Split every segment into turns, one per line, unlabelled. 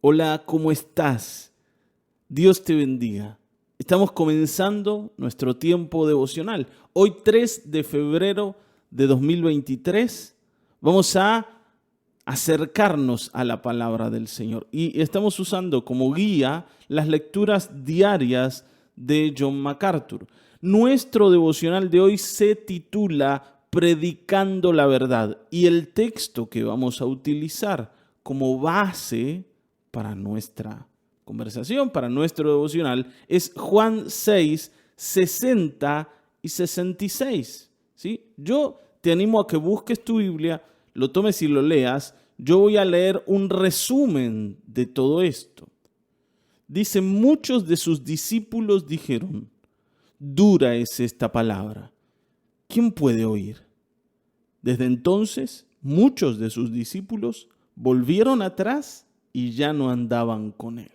Hola, ¿cómo estás? Dios te bendiga. Estamos comenzando nuestro tiempo devocional. Hoy 3 de febrero de 2023 vamos a acercarnos a la palabra del Señor. Y estamos usando como guía las lecturas diarias de John MacArthur. Nuestro devocional de hoy se titula Predicando la verdad. Y el texto que vamos a utilizar como base para nuestra conversación, para nuestro devocional, es Juan 6, 60 y 66. ¿Sí? Yo te animo a que busques tu Biblia, lo tomes y lo leas. Yo voy a leer un resumen de todo esto. Dice, muchos de sus discípulos dijeron, dura es esta palabra, ¿quién puede oír? Desde entonces, muchos de sus discípulos volvieron atrás y ya no andaban con él.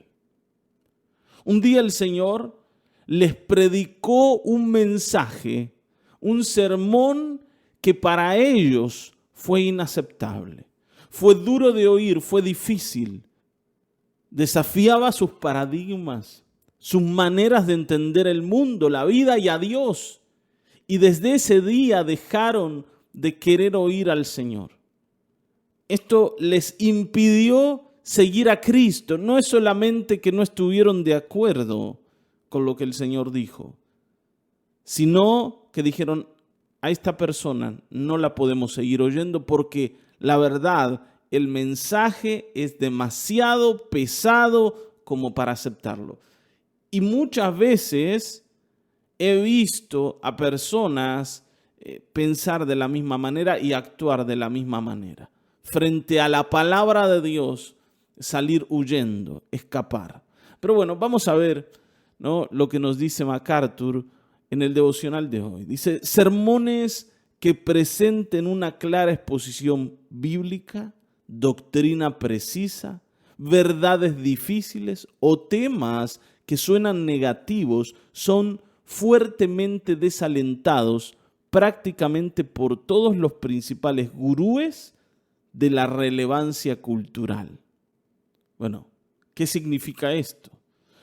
Un día el Señor les predicó un mensaje, un sermón que para ellos fue inaceptable. Fue duro de oír, fue difícil. Desafiaba sus paradigmas, sus maneras de entender el mundo, la vida y a Dios. Y desde ese día dejaron de querer oír al Señor. Esto les impidió seguir a Cristo. No es solamente que no estuvieron de acuerdo con lo que el Señor dijo, sino que dijeron, a esta persona no la podemos seguir oyendo porque la verdad, el mensaje es demasiado pesado como para aceptarlo. Y muchas veces he visto a personas pensar de la misma manera y actuar de la misma manera. Frente a la palabra de Dios, salir huyendo, escapar. Pero bueno, vamos a ver, ¿no?, lo que nos dice MacArthur en el devocional de hoy. Dice, sermones que presenten una clara exposición bíblica, doctrina precisa, verdades difíciles o temas que suenan negativos son fuertemente desalentados prácticamente por todos los principales gurúes de la relevancia cultural. Bueno, ¿qué significa esto?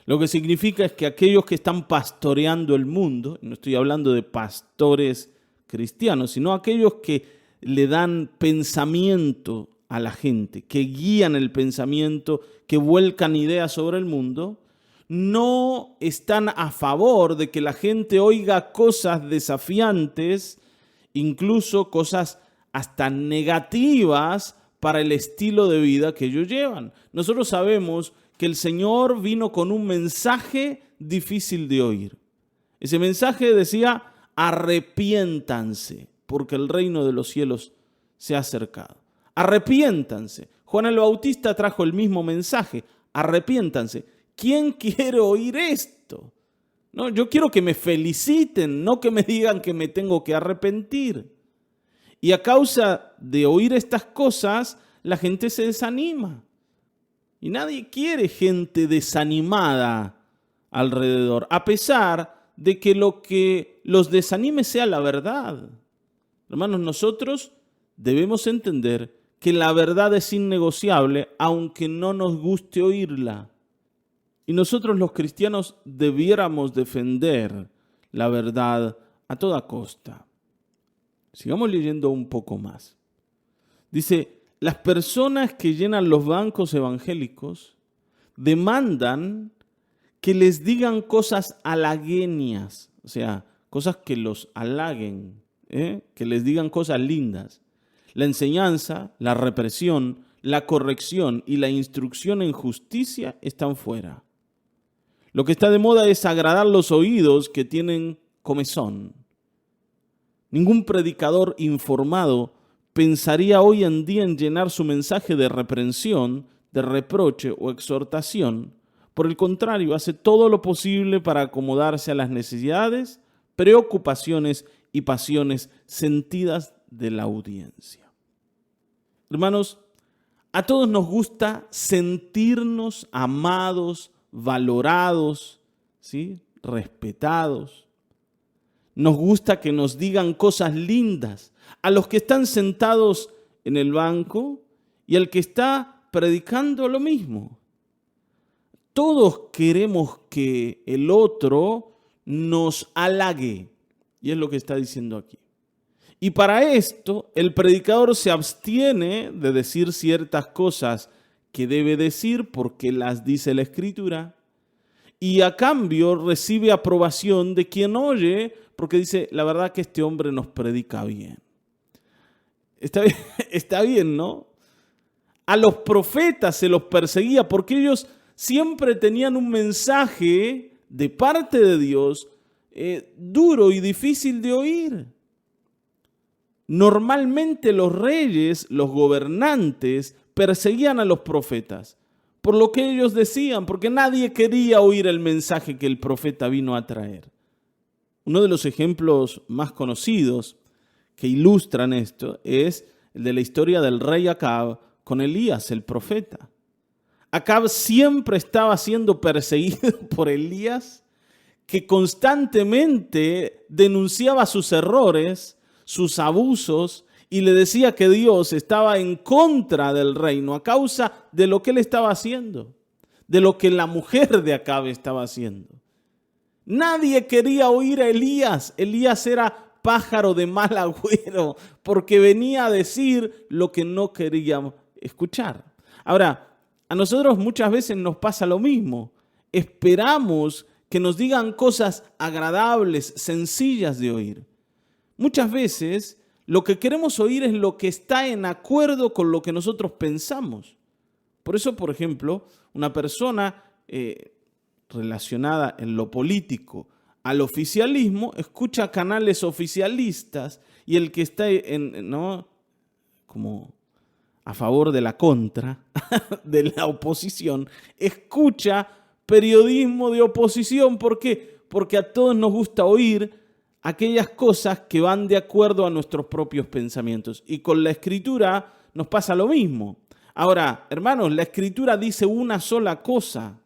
Lo que significa es que aquellos que están pastoreando el mundo, no estoy hablando de pastores cristianos, sino aquellos que le dan pensamiento a la gente, que guían el pensamiento, que vuelcan ideas sobre el mundo, no están a favor de que la gente oiga cosas desafiantes, incluso cosas hasta negativas para el estilo de vida que ellos llevan. Nosotros sabemos que el Señor vino con un mensaje difícil de oír. Ese mensaje decía, arrepiéntanse, porque el reino de los cielos se ha acercado. Arrepiéntanse. Juan el Bautista trajo el mismo mensaje, arrepiéntanse. ¿Quién quiere oír esto? No, yo quiero que me feliciten, no que me digan que me tengo que arrepentir. Y a causa de oír estas cosas, la gente se desanima. Y nadie quiere gente desanimada alrededor, a pesar de que lo que los desanime sea la verdad. Hermanos, nosotros debemos entender que la verdad es innegociable, aunque no nos guste oírla. Y nosotros los cristianos debiéramos defender la verdad a toda costa. Sigamos leyendo un poco más. Dice, las personas que llenan los bancos evangélicos demandan que les digan cosas halagüeñas, o sea, cosas que los halaguen, que les digan cosas lindas. La enseñanza, la represión, la corrección y la instrucción en justicia están fuera. Lo que está de moda es agradar los oídos que tienen comezón. Ningún predicador informado pensaría hoy en día en llenar su mensaje de reprensión, de reproche o exhortación. Por el contrario, hace todo lo posible para acomodarse a las necesidades, preocupaciones y pasiones sentidas de la audiencia. Hermanos, a todos nos gusta sentirnos amados, valorados, ¿sí?, respetados. Nos gusta que nos digan cosas lindas a los que están sentados en el banco y al que está predicando lo mismo. Todos queremos que el otro nos halague. Y es lo que está diciendo aquí. Y para esto, el predicador se abstiene de decir ciertas cosas que debe decir porque las dice la Escritura. Y a cambio recibe aprobación de quien oye porque dice, la verdad que este hombre nos predica bien. Está bien, ¿no? A los profetas se los perseguía porque ellos siempre tenían un mensaje de parte de Dios duro y difícil de oír. Normalmente los reyes, los gobernantes, perseguían a los profetas por lo que ellos decían, porque nadie quería oír el mensaje que el profeta vino a traer. Uno de los ejemplos más conocidos que ilustran esto es el de la historia del rey Acab con Elías, el profeta. Acab siempre estaba siendo perseguido por Elías, que constantemente denunciaba sus errores, sus abusos, y le decía que Dios estaba en contra del reino a causa de lo que él estaba haciendo, de lo que la mujer de Acab estaba haciendo. Nadie quería oír a Elías. Elías era pájaro de mal agüero porque venía a decir lo que no queríamos escuchar. Ahora, a nosotros muchas veces nos pasa lo mismo. Esperamos que nos digan cosas agradables, sencillas de oír. Muchas veces lo que queremos oír es lo que está en acuerdo con lo que nosotros pensamos. Por eso, por ejemplo, una persona relacionada en lo político al oficialismo escucha canales oficialistas y el que está ¿no? como a favor de la contra, de la oposición, escucha periodismo de oposición. ¿Por qué? Porque a todos nos gusta oír aquellas cosas que van de acuerdo a nuestros propios pensamientos. Y con la Escritura nos pasa lo mismo. Ahora, hermanos, la Escritura dice una sola cosa,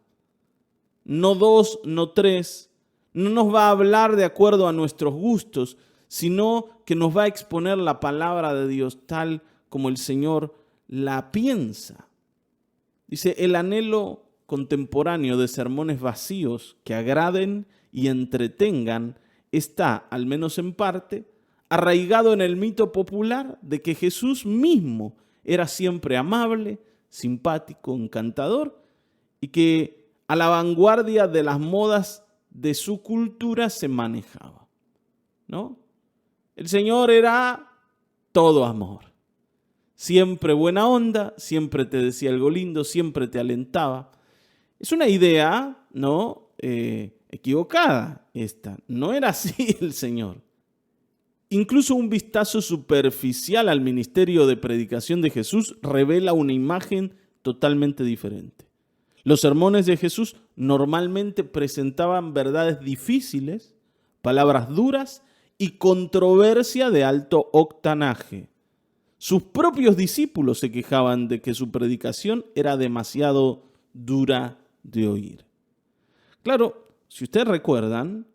no dos, no tres. No nos va a hablar de acuerdo a nuestros gustos, sino que nos va a exponer la palabra de Dios tal como el Señor la piensa. Dice, el anhelo contemporáneo de sermones vacíos que agraden y entretengan está, al menos en parte, arraigado en el mito popular de que Jesús mismo era siempre amable, simpático, encantador y que a la vanguardia de las modas de su cultura se manejaba, ¿no? El Señor era todo amor. Siempre buena onda, siempre te decía algo lindo, siempre te alentaba. Es una idea, ¿no? Equivocada esta. No era así el Señor. Incluso un vistazo superficial al ministerio de predicación de Jesús revela una imagen totalmente diferente. Los sermones de Jesús normalmente presentaban verdades difíciles, palabras duras y controversia de alto octanaje. Sus propios discípulos se quejaban de que su predicación era demasiado dura de oír. Claro, si ustedes recuerdan,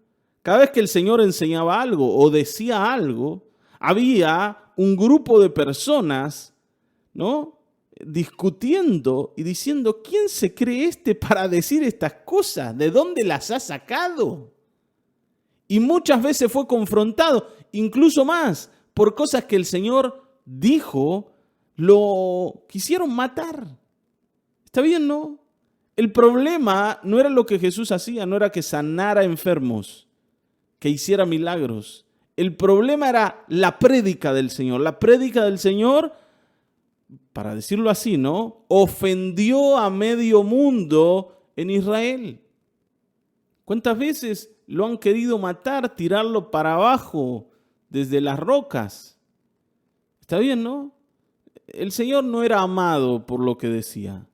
cada vez que el Señor enseñaba algo o decía algo, había un grupo de personas, ¿no?, discutiendo y diciendo, ¿quién se cree este para decir estas cosas? ¿De dónde las ha sacado? Y muchas veces fue confrontado, incluso más, por cosas que el Señor dijo, lo quisieron matar. ¿Está bien, no? El problema no era lo que Jesús hacía, no era que sanara enfermos, que hiciera milagros. El problema era la prédica del Señor. La prédica del Señor, para decirlo así, ¿no?, ofendió a medio mundo en Israel. ¿Cuántas veces lo han querido matar, tirarlo para abajo desde las rocas? Está bien, ¿no? El Señor no era amado por lo que decía.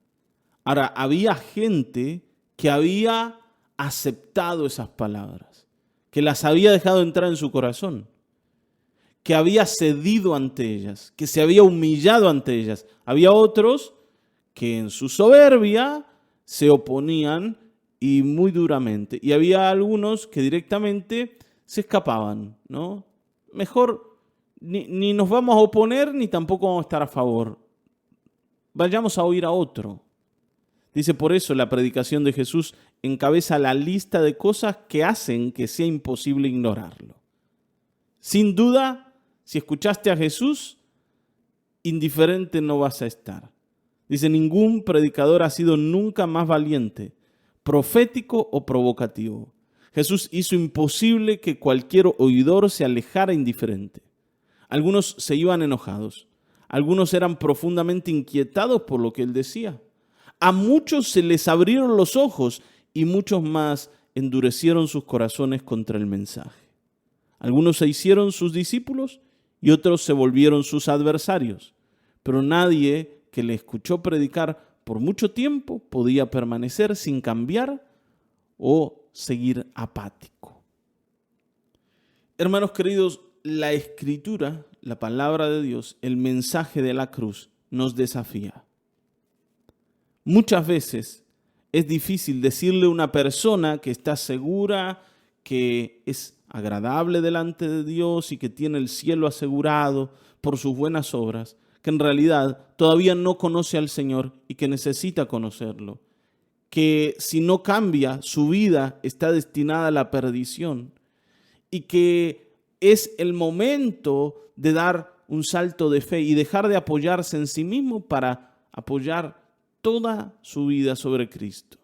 Ahora, había gente que había aceptado esas palabras, que las había dejado entrar en su corazón, que había cedido ante ellas, que se había humillado ante ellas. Había otros que en su soberbia se oponían y muy duramente. Y había algunos que directamente se escapaban, ¿no? Mejor ni nos vamos a oponer ni tampoco vamos a estar a favor. Vayamos a oír a otro. Dice, por eso la predicación de Jesús encabeza la lista de cosas que hacen que sea imposible ignorarlo. Sin duda, si escuchaste a Jesús, indiferente no vas a estar. Dice, ningún predicador ha sido nunca más valiente, profético o provocativo. Jesús hizo imposible que cualquier oidor se alejara indiferente. Algunos se iban enojados, algunos eran profundamente inquietados por lo que él decía. A muchos se les abrieron los ojos y muchos más endurecieron sus corazones contra el mensaje. Algunos se hicieron sus discípulos y otros se volvieron sus adversarios. Pero nadie que le escuchó predicar por mucho tiempo podía permanecer sin cambiar o seguir apático. Hermanos queridos, la Escritura, la palabra de Dios, el mensaje de la cruz nos desafía. Muchas veces es difícil decirle a una persona que está segura, que es agradable delante de Dios y que tiene el cielo asegurado por sus buenas obras, que en realidad todavía no conoce al Señor y que necesita conocerlo, que si no cambia, su vida está destinada a la perdición y que es el momento de dar un salto de fe y dejar de apoyarse en sí mismo para apoyar toda su vida sobre Cristo.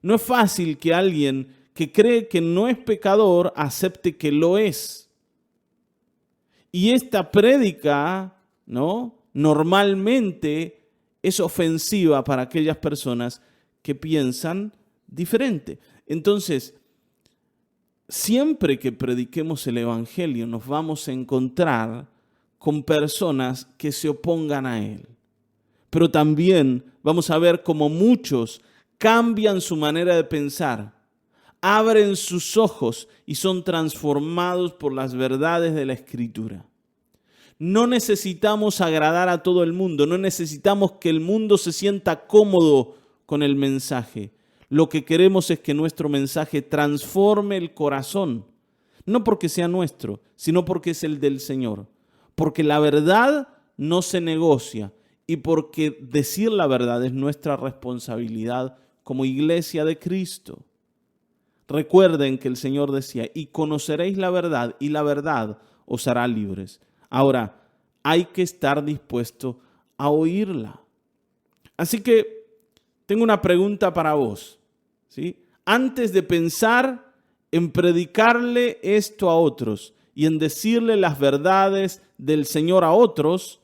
No es fácil que alguien que cree que no es pecador acepte que lo es. Y esta prédica, normalmente es ofensiva para aquellas personas que piensan diferente. Entonces, siempre que prediquemos el Evangelio nos vamos a encontrar con personas que se opongan a él. Pero también vamos a ver cómo muchos cambian su manera de pensar, abren sus ojos y son transformados por las verdades de la Escritura. No necesitamos agradar a todo el mundo, no necesitamos que el mundo se sienta cómodo con el mensaje. Lo que queremos es que nuestro mensaje transforme el corazón, no porque sea nuestro, sino porque es el del Señor. Porque la verdad no se negocia y porque decir la verdad es nuestra responsabilidad como iglesia de Cristo. Recuerden que el Señor decía, y conoceréis la verdad, y la verdad os hará libres. Ahora, hay que estar dispuesto a oírla. Así que tengo una pregunta para vos, ¿sí? Antes de pensar en predicarle esto a otros y en decirle las verdades del Señor a otros,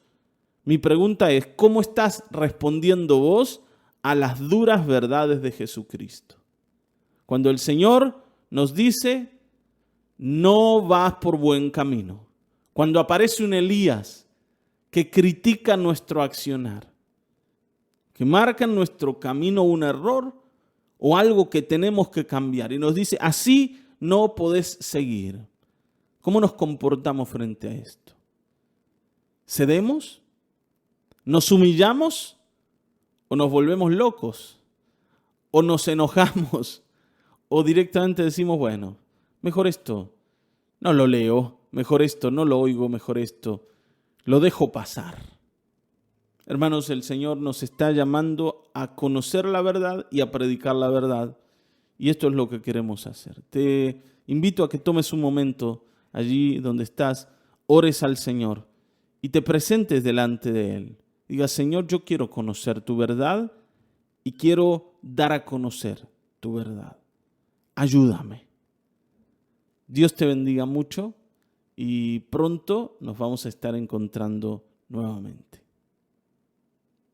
mi pregunta es, ¿cómo estás respondiendo vos a las duras verdades de Jesucristo? Cuando el Señor nos dice, no vas por buen camino. Cuando aparece un Elías que critica nuestro accionar, que marca en nuestro camino un error o algo que tenemos que cambiar y nos dice, así no podés seguir. ¿Cómo nos comportamos frente a esto? ¿Cedemos? ¿Nos humillamos? ¿O nos volvemos locos? ¿O nos enojamos? ¿O directamente decimos, bueno, mejor esto no lo leo, mejor esto no lo oigo, mejor esto lo dejo pasar? Hermanos, el Señor nos está llamando a conocer la verdad y a predicar la verdad. Y esto es lo que queremos hacer. Te invito a que tomes un momento allí donde estás, ores al Señor y te presentes delante de Él. Diga, Señor, yo quiero conocer tu verdad y quiero dar a conocer tu verdad. Ayúdame. Dios te bendiga mucho y pronto nos vamos a estar encontrando nuevamente.